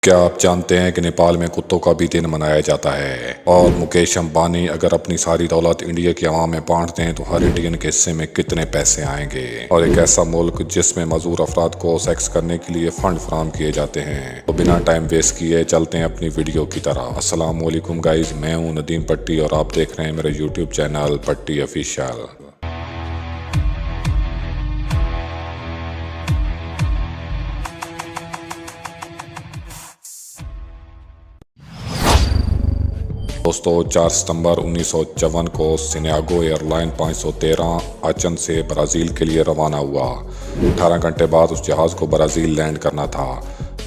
क्या आप जानते हैं कि नेपाल में कुत्तों का भी दिन मनाया जाता है। और मुकेश अंबानी अगर अपनी सारी दौलत इंडिया की आवाम में बांट दें तो हर इंडियन के हिस्से में कितने पैसे आएंगे। और एक ऐसा मुल्क जिसमें मजदूर अफराद को सेक्स करने के लिए फंड फराहम किए जाते हैं। तो बिना टाइम वेस्ट किए चलते हैं अपनी वीडियो की तरफ। अस्सलाम वालेकुम गाइज, मैं हूँ नदीम पट्टी और आप देख रहे हैं मेरे यूट्यूब चैनल पट्टी ऑफिशियल। दोस्तों 4 सितंबर 1954 को सिनियागो एयरलाइन 513 आचन से ब्राज़ील के लिए रवाना हुआ। 18 घंटे बाद उस जहाज़ को ब्राज़ील लैंड करना था,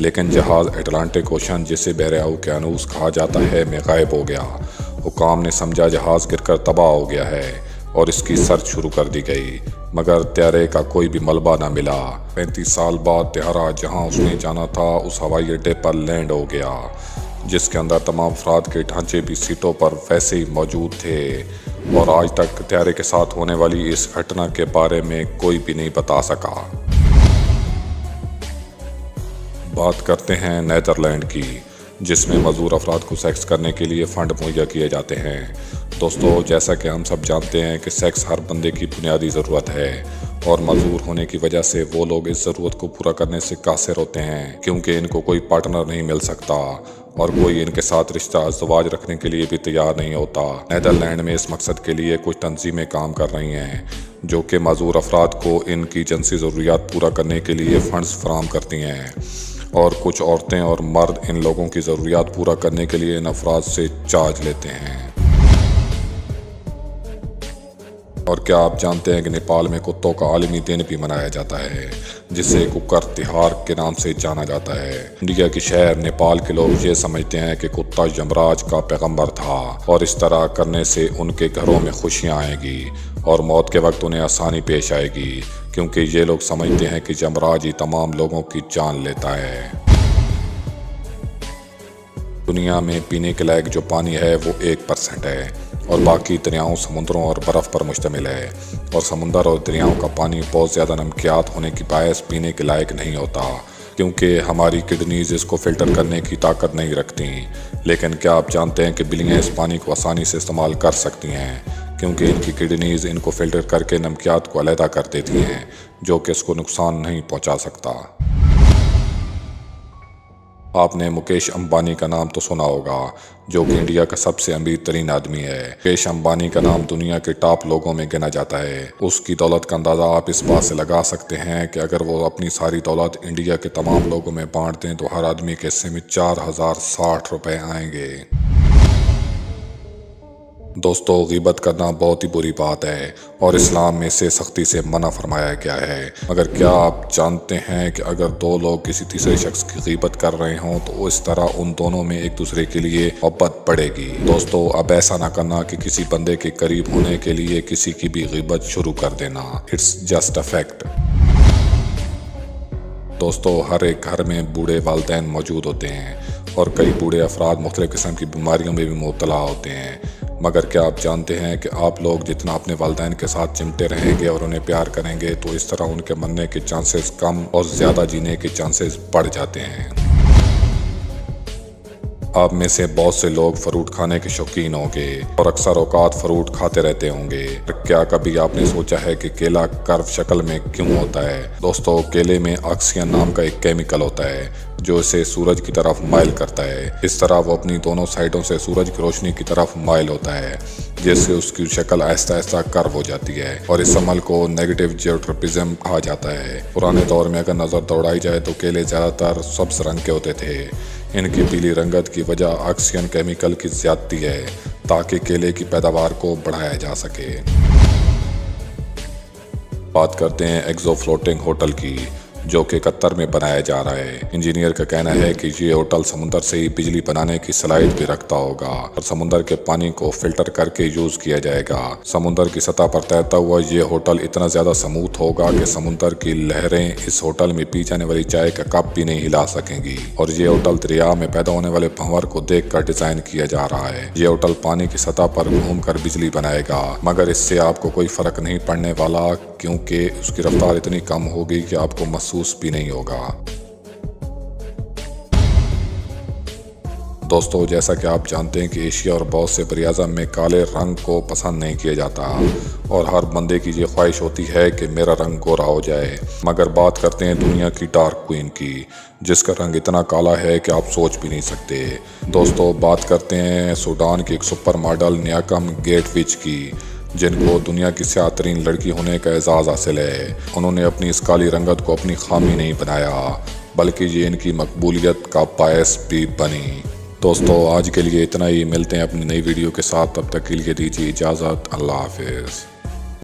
लेकिन जहाज़ अटलांटिक ओशन जिसे बहरे ओकेयानूस कहा जाता है में गायब हो गया। हुकाम ने समझा जहाज़ गिरकर तबाह हो गया है और इसकी सर्च शुरू कर दी गई, मगर त्यारे का कोई भी मलबा न मिला। 35 साल बाद त्यारा जहां उसने जाना था उस हवाई अड्डे पर लैंड हो गया, जिसके अंदर तमाम अफराद के ढांचे भी सीटों पर वैसे ही मौजूद थे। और आज तक त्यारे के साथ होने वाली इस घटना के बारे में कोई भी नहीं बता सका। बात करते हैं नीदरलैंड की, जिसमें मजदूर अफराद को सेक्स करने के लिए फ़ंड मुहैया किए जाते हैं। दोस्तों, जैसा कि हम सब जानते हैं कि सेक्स हर बंदे की बुनियादी ज़रूरत है और मजदूर होने की वजह से वो लोग इस ज़रूरत को पूरा करने से कासिर होते हैं, क्योंकि इनको कोई पार्टनर नहीं मिल सकता और कोई इनके साथ रिश्ता अज़वाज रखने के लिए भी तैयार नहीं होता। नीदरलैंड में इस मकसद के लिए कुछ तंजीमें काम कर रही हैं, जो कि मजदूर अफराद को इनकी जिनसी ज़रूरियात पूरा करने के लिए फ़ंड्स फराहम करती हैं। और कुछ औरतें और मर्द इन लोगों की ज़रूरियात पूरा करने के लिए इन अफराद से चार्ज लेते हैं। और क्या आप जानते हैं कि नेपाल में कुत्तों का आलमी दिन भी मनाया जाता है, जिसे कुकर तिहार के नाम से जाना जाता है। इंडिया के शहर नेपाल के लोग ये समझते हैं कि कुत्ता यमराज का पैगंबर था और इस तरह करने से उनके घरों में खुशियां आएगी और मौत के वक्त उन्हें आसानी पेश आएगी, क्योंकि ये लोग समझते हैं कि यमराज ही तमाम लोगों की जान लेता है। दुनिया में पीने के लायक जो पानी है वो 1% है और बाकी दरियाओं, समुद्रों और बर्फ़ पर मुश्तमिल है। और समुंदर और दरियाओं का पानी बहुत ज़्यादा नमकियात होने की बायस पीने के लायक नहीं होता, क्योंकि हमारी किडनीज इसको फ़िल्टर करने की ताकत नहीं रखती। लेकिन क्या आप जानते हैं कि बिल्लियाँ इस पानी को आसानी से इस्तेमाल कर सकती हैं, क्योंकि इनकी किडनीज इनको फ़िल्टर करके नमकियात को अलहदा कर देती हैं, जो कि इसको नुकसान नहीं पहुँचा सकता। आपने मुकेश अंबानी का नाम तो सुना होगा, जो कि इंडिया का सबसे अमीर तरीन आदमी है। मुकेश अंबानी का नाम दुनिया के टॉप लोगों में गिना जाता है। उसकी दौलत का अंदाज़ा आप इस बात से लगा सकते हैं कि अगर वो अपनी सारी दौलत इंडिया के तमाम लोगों में बांट दें तो हर आदमी के हिस्से में 4060 रुपये आएंगे। दोस्तों, ग़ीबत करना बहुत ही बुरी बात है और इस्लाम में इसे सख्ती से मना फरमाया गया है। मगर क्या आप जानते हैं कि अगर दो लोग किसी तीसरे शख्स की ग़ीबत कर रहे हों तो इस तरह उन दोनों में एक दूसरे के लिए मोहब्बत बढ़ेगी। दोस्तों, अब ऐसा ना करना कि किसी बंदे के करीब होने के लिए किसी की भी ग़ीबत शुरू कर देना। It's just a fact. दोस्तों, हर एक घर में बूढ़े वालिदैन मौजूद होते हैं और कई बूढ़े अफराद मुख्तलिफ़ किस्म की बीमारियों में भी मुब्तला होते हैं। मगर क्या आप जानते हैं कि आप लोग जितना अपने वालिदैन के साथ चिमटे रहेंगे और उन्हें प्यार करेंगे तो इस तरह उनके मरने के चांसेस कम और ज़्यादा जीने के चांसेस बढ़ जाते हैं। आप में से बहुत से लोग फ्रूट खाने के शौकीन होंगे और अक्सर औकात फ्रूट खाते रहते होंगे। क्या कभी आपने सोचा है कि केला कर्व शक्ल में क्यों होता है? दोस्तों, केले में ऑक्सीजन नाम का एक केमिकल होता है जो इसे सूरज की तरफ माइल करता है। इस तरह वो अपनी दोनों साइडों से सूरज की रोशनी की तरफ माइल होता है, जिससे उसकी शक्ल आहिस्ता आहिस्ता कर्व हो जाती है और इस अमल को नेगेटिव जियोट्रोपिज्म कहा जाता है। पुराने दौर में अगर नज़र दौड़ाई जाए तो केले ज़्यादातर सब्ज रंग के होते थे। इनकी पीली रंगत की वजह ऑक्सीजन केमिकल की ज़्यादती है, ताकि केले की पैदावार को बढ़ाया जा सके। बात करते हैं एक्सो फ्लोटिंग होटल की, जो कि कतर में बनाया जा रहा है। इंजीनियर का कहना है कि ये होटल समुंदर से ही बिजली बनाने की सलाहियत भी रखता होगा और समुंदर के पानी को फिल्टर करके यूज किया जाएगा। समुंदर की सतह पर तैरता हुआ ये होटल इतना ज्यादा स्मूथ होगा कि समुंदर की लहरें इस होटल में पी जाने वाली चाय का कप भी नहीं हिला सकेंगी। और ये होटल दरिया में पैदा होने वाले भंवर को देख कर डिजाइन किया जा रहा है। ये होटल पानी की सतह पर घूम कर बिजली बनाएगा, मगर इससे आपको कोई फर्क नहीं पड़ने वाला, क्योंकि उसकी रफ्तार इतनी कम होगी कि आपको महसूस भी नहीं होगा। دوستو جیسا کہ آپ جانتے ہیں کہ ایشیا اور بہت سے بر اعظم میں کالے رنگ کو پسند نہیں کیا جاتا اور ہر بندے کی یہ خواہش ہوتی ہے کہ میرا رنگ گورا ہو جائے، مگر بات کرتے ہیں دنیا کی ڈارک کوئین کی جس کا رنگ اتنا کالا ہے کہ آپ سوچ بھی نہیں سکتے۔ دوستو بات کرتے ہیں سوڈان کی ایک سپر ماڈل نیاکم گیٹویچ کی، جن کو دنیا کی سیاہ ترین لڑکی ہونے کا اعزاز حاصل ہے۔ انہوں نے اپنی اس کالی رنگت کو اپنی خامی نہیں بنایا بلکہ یہ ان کی مقبولیت کا باعث بھی بنی۔ دوستو آج کے لیے اتنا ہی، ملتے ہیں اپنی نئی ویڈیو کے ساتھ، تب تک کے لیے دیجیے اجازت، اللہ حافظ۔